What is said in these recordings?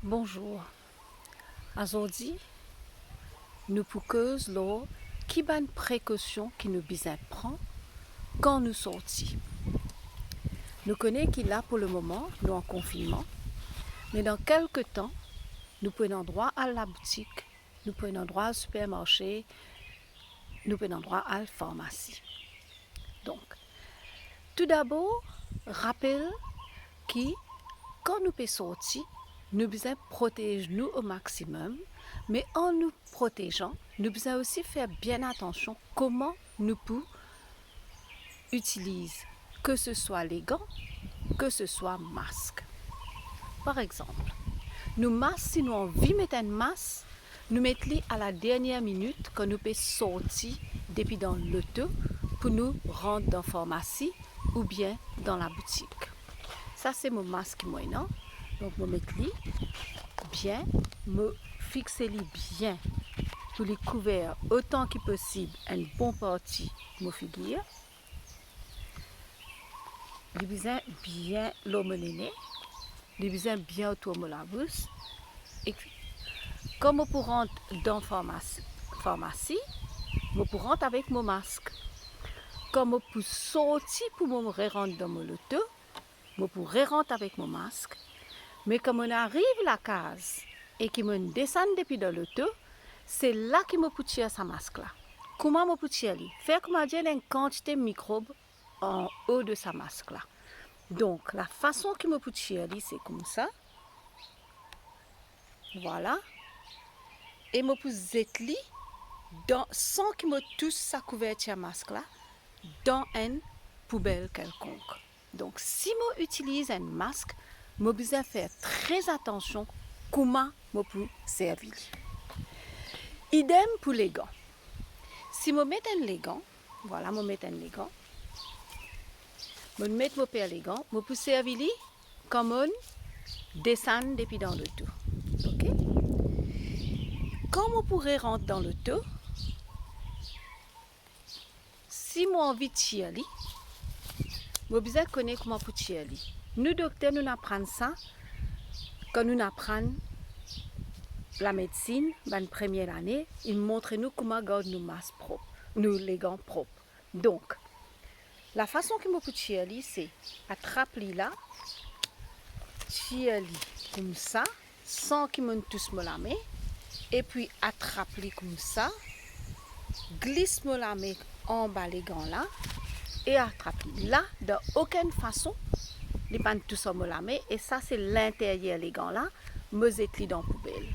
Bonjour. Aujourd'hui, nous pour cause l'eau qui bonne précaution qui nous besoin prend quand nous sortis. Nous connaissons qu'il là pour le moment, nous en confinement, mais dans quelques temps, nous prenons droit à la boutique, nous prenons droit au supermarché, nous prenons droit à la pharmacie. Donc, tout d'abord, rappelle que quand nous pouvons sortir, nous devons protéger nous au maximum, mais en nous protégeant, nous devons aussi faire bien attention comment nous pouvons utiliser, que ce soit les gants, que ce soit masque. Par exemple, nous masques, si nous avons envie de mettre un masque, nous mettons à la dernière minute quand nous pouvons sortir depuis dans l'auto pour nous rendre dans la pharmacie ou bien dans la boutique. Ça, c'est mon masque moi, non? Donc, je mets bien, me fixer bien pour les couverts autant que possible une bonne partie de mon figure. Je besoin bien l'homme je besoin bien autour de la bouche. Et comme je rentre dans la pharmacie, je rentre avec mon masque. Comme je peux sortir pour me rentrer dans mon auto, je pourrais rentrer avec mon masque. Mais quand on arrive à la case et qu'il me descend depuis dans l'auto, c'est là qu'il me peut tirer sa masque là. Comment me peut tirer? Faire comme dire une quantité de microbes en haut de sa masque là. Donc la façon qu'il me peut tirer, c'est comme ça. Voilà. Et me peut zetli sans qu'il me touche sa couverture masque là dans une poubelle quelconque. Donc si je utilise un masque, je dois faire très attention comment je peux servir. Idem pour les gants. Si je mets les gants, voilà, je mets les gants. Je mets les gants, je peux servir comme on descend depuis dans le tout. Ok? Quand je pourrais rentrer dans le tout, si j'ai envie de tirer, je besoin connaître comment pour tirer. Nous, docteurs, nous apprenons ça quand nous apprenons la médecine, dans la première année, ils montrent nous comment garder nos masques propres, nous les gants propres. Donc, la façon que je peux tirer, c'est attraper là, tirer comme ça, sans qu'il me touche la main, et puis attraper comme ça, glisse la main en bas les gants là, et attraper là, de aucune façon, les pas toucher la main, et ça c'est l'intérieur les gants là, me jettent dans la poubelle.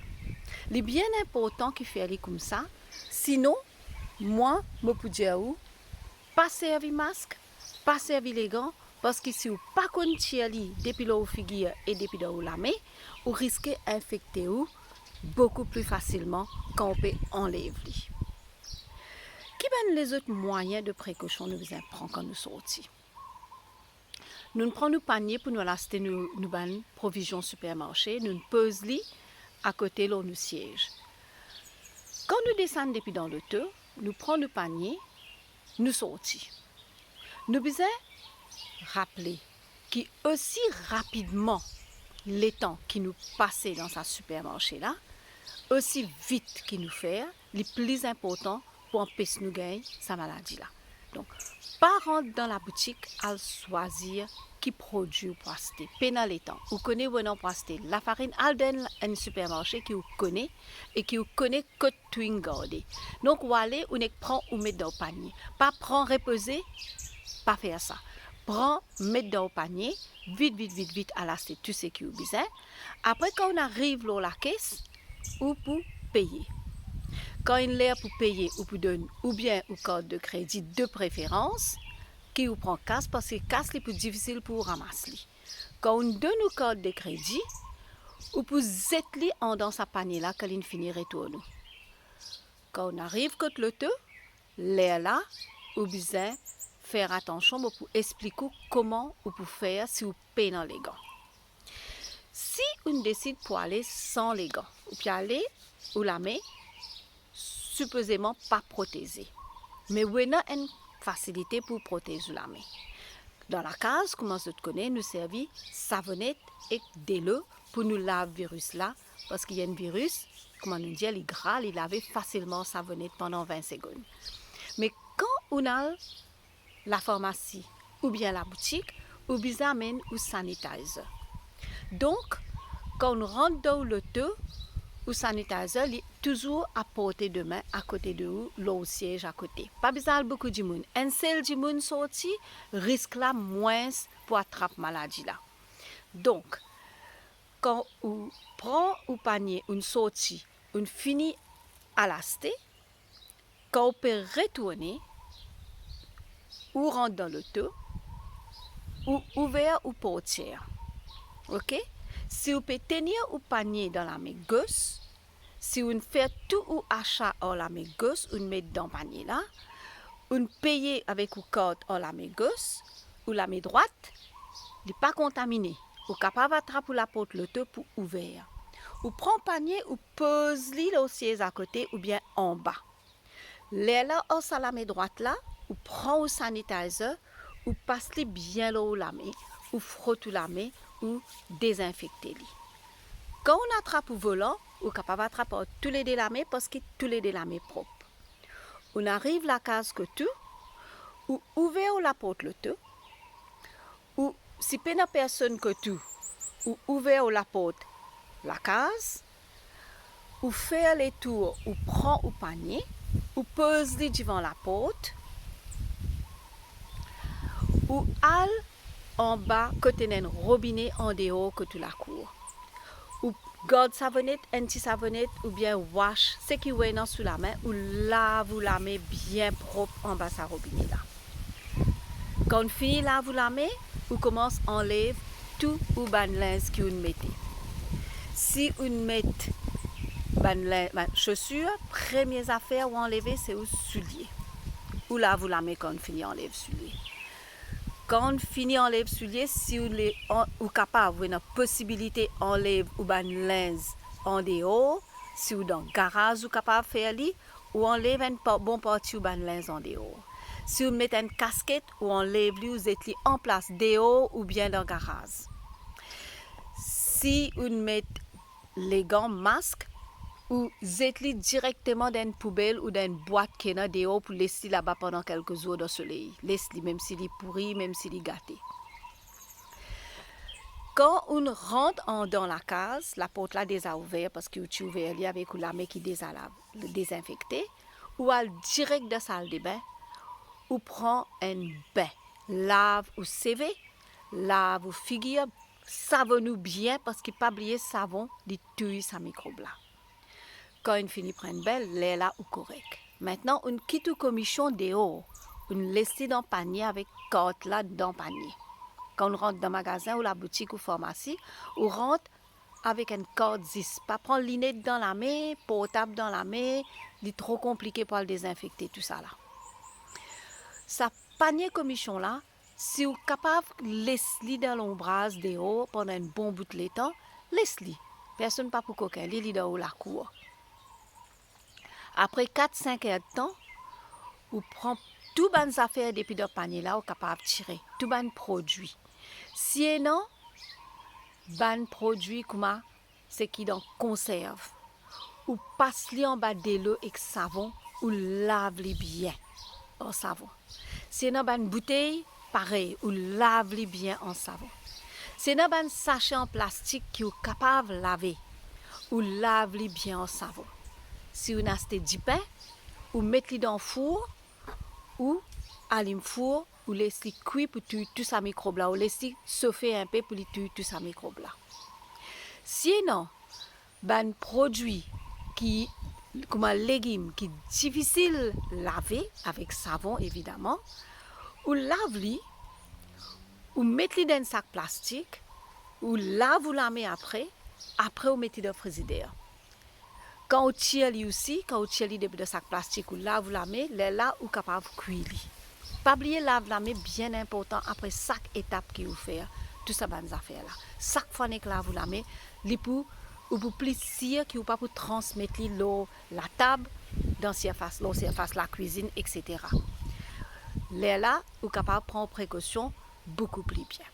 C'est bien important qu'il fait comme ça. Sinon, moi, je peux dire pas servir masque, pas servir les gants, parce que si vous ne pas tirer depuis la figure et depuis la main, vous risquez d'infecter beaucoup plus facilement quand on peut enlever. Quels sont les autres moyens de précaution que nous prenons quand nous sortons? Nous prenons nos paniers pour nous acheter nos provisions supermarché, nous posons à côté de nos sièges. Quand nous descendons depuis dans l'auto, nous prenons nos paniers, nous sortons. Nous devons rappeler qu'aussi rapidement les temps qui nous passent dans ce supermarché là, aussi vite qu'il nous fait, le plus important pour empêcher nous gagner sa maladie là. Donc, pas rentrer dans la boutique à choisir qui produit pour acheter. Pendant les temps, vous connaissez pour acheter la farine Alden, un supermarché qui vous connaît et qui vous connaît que tout garder. Donc, vous allez, vous prend ou mettre dans le panier. Pas prendre, reposer, pas faire ça. Prends, mettre dans le panier, vite à l'acheter tout ce qui vous besoin. Après, quand on arrive dans la caisse, ou pour payer. Quand il est pour payer ou pour donner ou bien une carte de crédit de préférence, qui vous prend casse parce que casse est plus difficile pour ramasser. Quand on donne une carte de crédit, ou pour zetli en dans sa panier là quand il finit retourner. Quand on arrive contre l'auto, l'air là, ou besoin faire attention pour expliquer comment vous pouvez faire si vous payez dans les gants. Si on décide pour aller sans les gants, ou puis aller ou la main, supposément pas protégée. Mais on a une facilité pour protéger la main. Dans la case, comment je te connais, nous servit savonnette et de l'eau pour nous laver virus là, parce qu'il y a un virus, comment nous dire, il est gras, il lave facilement savonnette pendant 20 secondes. Mais quand on a la pharmacie ou bien la boutique, on amène au sanitizer. Donc, quand on rentre dans l'auto, ou sanitizer, il est toujours à portée de main, à côté de vous, l'eau siège à côté. Pas besoin de beaucoup de monde. Un seul de monde sorti, risque là moins pour attraper maladie là. Donc, quand on prend au panier une sortie, on finit à l'acheter, quand on peut retourner, ou rentre dans l'auto, ou ouvert ou portière. Ok? Si vous pouvez tenir au panier dans la main gauche, si on fait tout ou achat en la main gauche, on met dans le panier là, on paye avec une carte en la main gauche ou la main droite, il n'est pas contaminé. Vous êtes capable d'attraper la porte l'auto pour ouvrir. Ou prend le panier ou pose l'île au siège à côté ou bien en bas. Là, on la main droite là, ou prend au sanitizer, ou passe-les bien l'eau la main, ou frotte la main, ou désinfecter les. Quand on attrape au volant, on est capable d'attraper tous les deux la main parce que tous les deux la main propre. On arrive à la case que tout, ou ouvert la porte le tout, ou si pas de personne que tout, ou ouvert la porte la case, ou faire les tours, ou prend au panier, ou pose les devant la porte, ou al en bas côté d'un robinet en dehors que tout la cour. Ou garde savonnette, anti-savonnette ou bien wash, ce qui est sous la main, ou lave la main bien propre en bas sa robinet là. Quand on finit lave la main, on commence à enlever tout ou ban linge que on mettez. Si on met ban chaussures, première affaire ou enlever c'est au soulier. Ou lave la main quand on finit enlever soulier. Quand on finit enlève soulier, si on est capable, on a possibilité enlève ou ban linge en dehors, si on dans garage ou capable faire li, ou enlève un bon parti ou ban linge en dehors. Si on met une casquette ou enlève li ou êtes li en place dehors ou bien dans garage. Si on met les gants, masques ou êtes-li directement dans une poubelle ou dans une boîte qui est dehors pour laisser là-bas pendant quelques jours dans le soleil. Laisse-li, même s'il est pourri, même s'il est gâté. Quand on rentre dans la case, la porte là déjà ouverte parce que tu ouvert avec la main qui déjà désinfectée, ou al direct dans la salle de bain, ou prend un bain. Lave ou CV, lave ou figure, savonne-nous bien parce qu'il pas oublier savon, de tuer sa microbe là. Quand on finit par une belle, elle est là ou correct. Maintenant, on quitte le commission dehors. On laisse dans le panier avec carte là dans le panier. Quand on rentre dans le magasin ou la boutique ou pharmacie, on rentre avec une carte 10. Pas prendre l'inette dans la main, portable dans la main, c'est trop compliqué pour le désinfecter, tout ça là. Ça panier commission là, si vous êtes capable de laisser dans l'ombrage dehors pendant un bon bout de temps, laisse-le. Personne pas pour coquin, il est dans la cour. Après 4-5 heures de temps, vous prenez tout les affaires depuis le panier là, vous êtes capable de tirer, tout les produits. Sinon, les produits comme ce qui dans conserve, ou passe-les en bas de l'eau avec savon, ou lave-les bien en savon. Sinon, les bouteilles, pareil, ou lave-les bien en savon. Sinon, les sachets en plastique qui sont capables de laver, ou lave-les bien en savon. Si vous achetez du pain, ou mettez-le dans le four, ou allumez le four, ou laissez-le cuire pour tuer tout ça microbe là, ou laissez-le chauffer un peu pour tuer tout ça microbe là. Sinon, ben produit qui comme un légume qui est difficile à laver avec savon évidemment, ou lave-le, ou mettez-le dans un sac plastique, ou lave ou la main après vous mettez dans le frigidaire. Quand on tire aussi, quand on tire depuis le sac plastique ou lave la main, là ou capable de cuire. Pas oublier lave la main bien important après chaque étape qui vous fait tout ça bonnes affaires là. Chaque fois que lave la main, li pour ou pour plaisir qui ou pas pour transmettre l'eau la table dans surface la cuisine etc. Là ou capable prendre précaution beaucoup plus bien.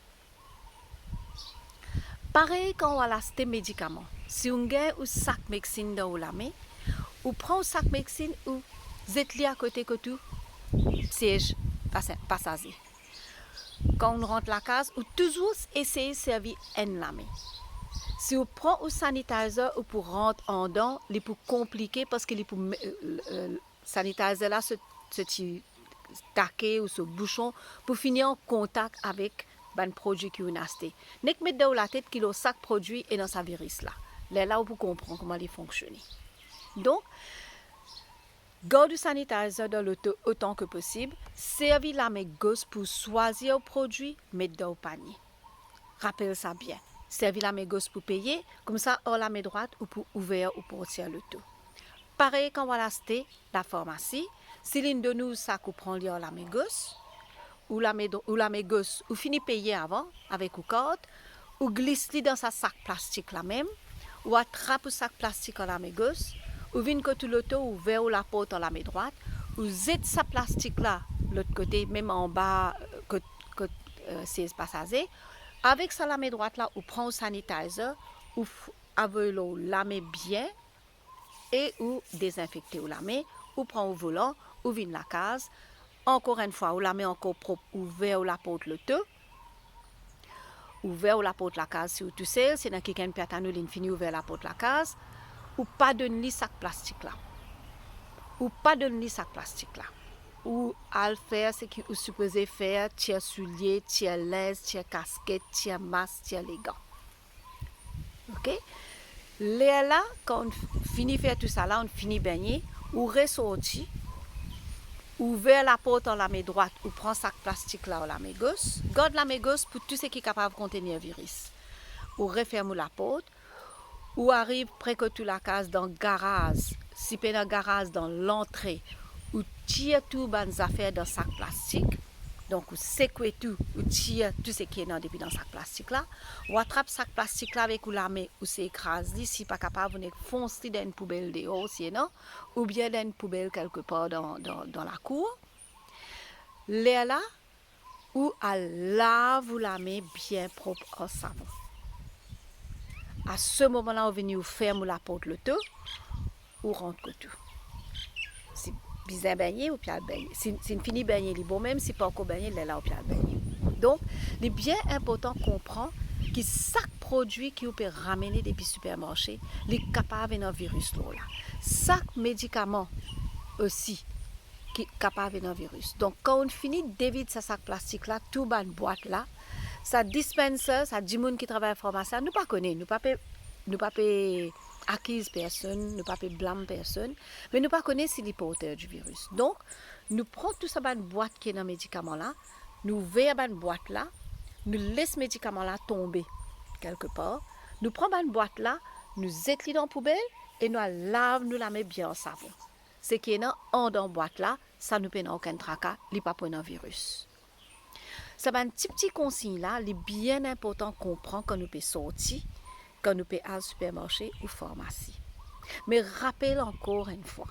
Pareil quand on a acheté médicaments. Si on a un sac médecine dans la main, on prend un sac médecine ou zetli à côté que tout siège passager. Quand on rentre la case, on toujours essayer de servir en la main. Si on prend un sanitizer ou pour rentrer en dedans, il est plus compliqué parce que le sanitizer là se taquer ou ce bouchon pour finir en contact avec un produit qui est acheté. Nek mettre dans la tête qu'il a sac produit et dans sa virus là. Là vous comprenez comment il fonctionne. Donc garde du sanitizer dans l'auto autant que possible, servir la main gauche pour choisir le produit, mettre dans le panier. Rappelle ça bien. Servir la main gauche pour payer, comme ça, or la main droite ou pour ouvrir ou pour tirer le tout. Pareil quand on va acheter la pharmacie, si l'une de nous ça qu'on prend la main gauche ou la main gauche ou finit payer avant avec une carte ou glisse dans sa sac plastique là même ou attrape le sac plastique en la main gauche ou vient que tout l'auto ou vers la porte en la main droite ou zette sa plastique là l'autre côté même en bas que c'est passager. Avec ça, la main droite là, on prend un sanitizer, ou avec l'eau, la main bien, et ou désinfecter la main, ou prend au volant, ou vient la case. Encore une fois, ou la main encore propre, ouvert la porte le tout. Ouvert la porte la case, si vous toussez, si quelqu'un peut attendre, il finit ouvert la porte la case. Ou pas donner sac plastique là. Ou pas donner sac plastique là. Ou à le faire, c'est que vous supposez faire, tiers souliers, tiers laisse, tiers casquette, tiers masque, tiers les gants. Ok? Là, quand on finit de faire tout ça là, on finit baigner, ou ressorti, ouvert la porte en la main droite, ou prend sac plastique là en la main gauche, garde la main gauche pour tout ce qui est capable de contenir virus. Ou referme la porte, ou arrive près que toute la case dans le garage, si pas dans le garage, dans l'entrée, ou tire tout les affaires dans le sac plastique, donc ou secouer tout, ou tire tout ce qui est dans le sac plastique là, ou attrape sac plastique là avec la main, ou s'écrase, si pas capable, vous foncez dans une poubelle dehors, sinon, ou bien dans une poubelle quelque part dans la cour. Là, ou à lave la main bien propre en savon. À ce moment-là, on vient ferme la porte le tout, ou rentre tout. Si bien baigné ou bien baigné. Si on finit baigné, il est bon, même si pas encore baigné, il est là ou bien baigné. Donc, il est bien important qu'on comprend que chaque produit qui peut ramener depuis le supermarché, il est capable d'un virus là. Chaque médicament aussi qui est capable d'un virus. Donc, quand on finit d'éviter ce sac plastique là, tout dans une boîte là, ça dispenser, ça dit gens qui travaille en pharmacie, nous pas connaît, nous pas acquise personne, nous pas blâme personne, mais nous pas connaît s'il est porteur du virus. Donc, nous prenons tout ça dans une boîte qui est dans le médicament là, nous ouvrons une boîte là, nous laissons le médicament là tomber quelque part, nous prenons une boîte là, nous jetons dans la poubelle et nous lavons, la mettons bien en savon. Ce qui est dans la boîte là, ça ne peut pas aucun tracas, il n'y a pas un virus. C'est un petit consigne là, il est bien important qu'on comprend quand nous peut sortir, quand nous peut aller au supermarché ou pharmacie. Mais rappelle encore une fois,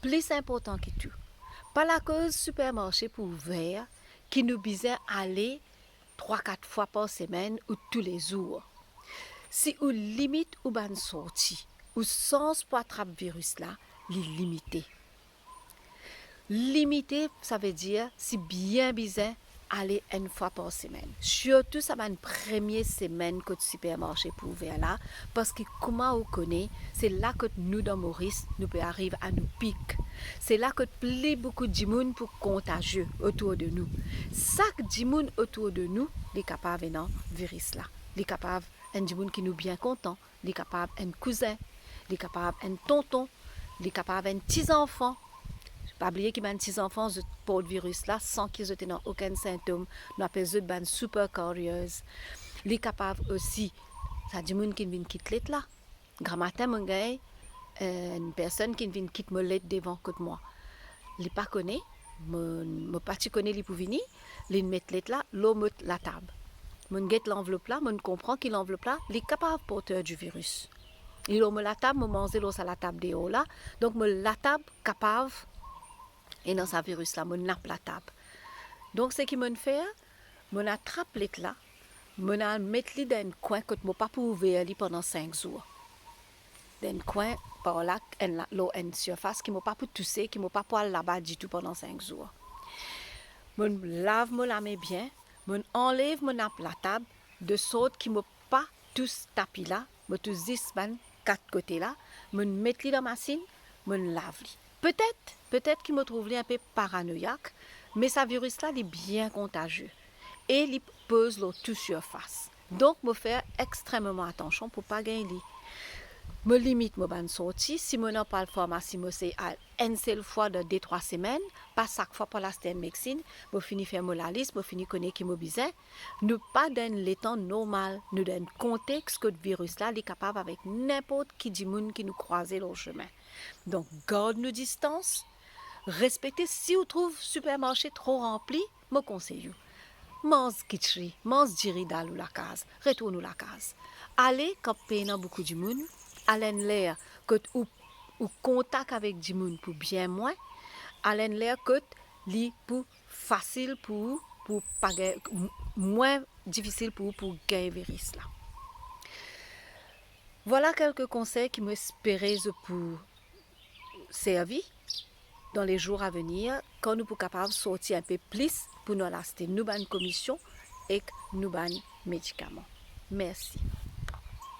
plus important que tout, pas la cause supermarché pour ouvert qui nous besoin aller 3-4 fois par semaine ou tous les jours. Si on limite ou ban sortie, ou sens pour attraper virus là, les limiter. Limiter, ça veut dire si bien besoin aller une fois par semaine. Surtout, ça va une première semaine que le supermarché pour ouvrir là, parce que comment on connaît, c'est là que nous, dans Maurice, nous peut arriver à nous piquer. C'est là que plus beaucoup de gens pour contagieux autour de nous. Chaque gens autour de nous, est capable d'un virus là. Il est capable d'un gens qui nous bien content. Il est capable d'un cousin. Il est capable d'un tonton. Il est capable d'un petit enfant. Pas oublier qu'il y a des petits enfants pour le virus là sans qu'ils aient aucun symptôme. Nous appelons ça des super carriers. Il est capable aussi, ça dit gens qui viennent quitter là. Grand matin, mon gars, une personne qui vient quitter mon lettre devant côté moi. Il pas connaît, mon pas connaît les pour venir, il met lettre là, l'eau met la table. Mon get l'enveloppe là, mon comprend qu'il l'enveloppe là, il est capable porteur du virus. Il met la table, mon manger l'eau sur la table de haut là, donc la table capable et dans sa virus là, mon nappe la table. Donc ce qui me fait, mon attrape l'éclat, mon mettre dans un coin que je pas pour ouvrir pendant 5 jours. Dans un coin par là, une surface qui m'a pas pour tousser, qui m'a pas pour aller là-bas du tout pendant 5 jours. Je lave la main bien, je enlève mon nappe la table, de sorte qu'il ne pas tous tapis là, je tous 10 quatre côtés là, je mets dans la machine, je lave. Peut-être qu'il me trouve un peu paranoïaque, mais ce virus-là est bien contagieux et il pose la toute surface. Donc, je fais extrêmement attention pour ne pas gagner. Je limite mon sortie. Si je n'ai pas de pharmacie, je sais une seule fois de 2-3 semaines, pas chaque fois pour la médecine, je finis faire la liste, je finis connaître qui m'a besoin. Nous pas dans le temps normal, nous dans le contexte que le virus là est capable avec n'importe qui du monde qui nous croise le chemin. Donc, garde nos distances, respectez. Si vous trouvez le supermarché trop rempli, je conseille. Mange kitchery, mange diri dans la case, retourne la case. Allez quand payant beaucoup de monde, allez l'air que ou contact avec du monde pour bien moins, allez l'air que li pour facile pour pas moins difficile pour gagner virus là. Voilà quelques conseils qui m'espéraient pour servir dans les jours à venir quand nous sommes capables de sortir un peu plus pour nous acheter nous bonnes commissions et nous bonnes médicaments. Merci.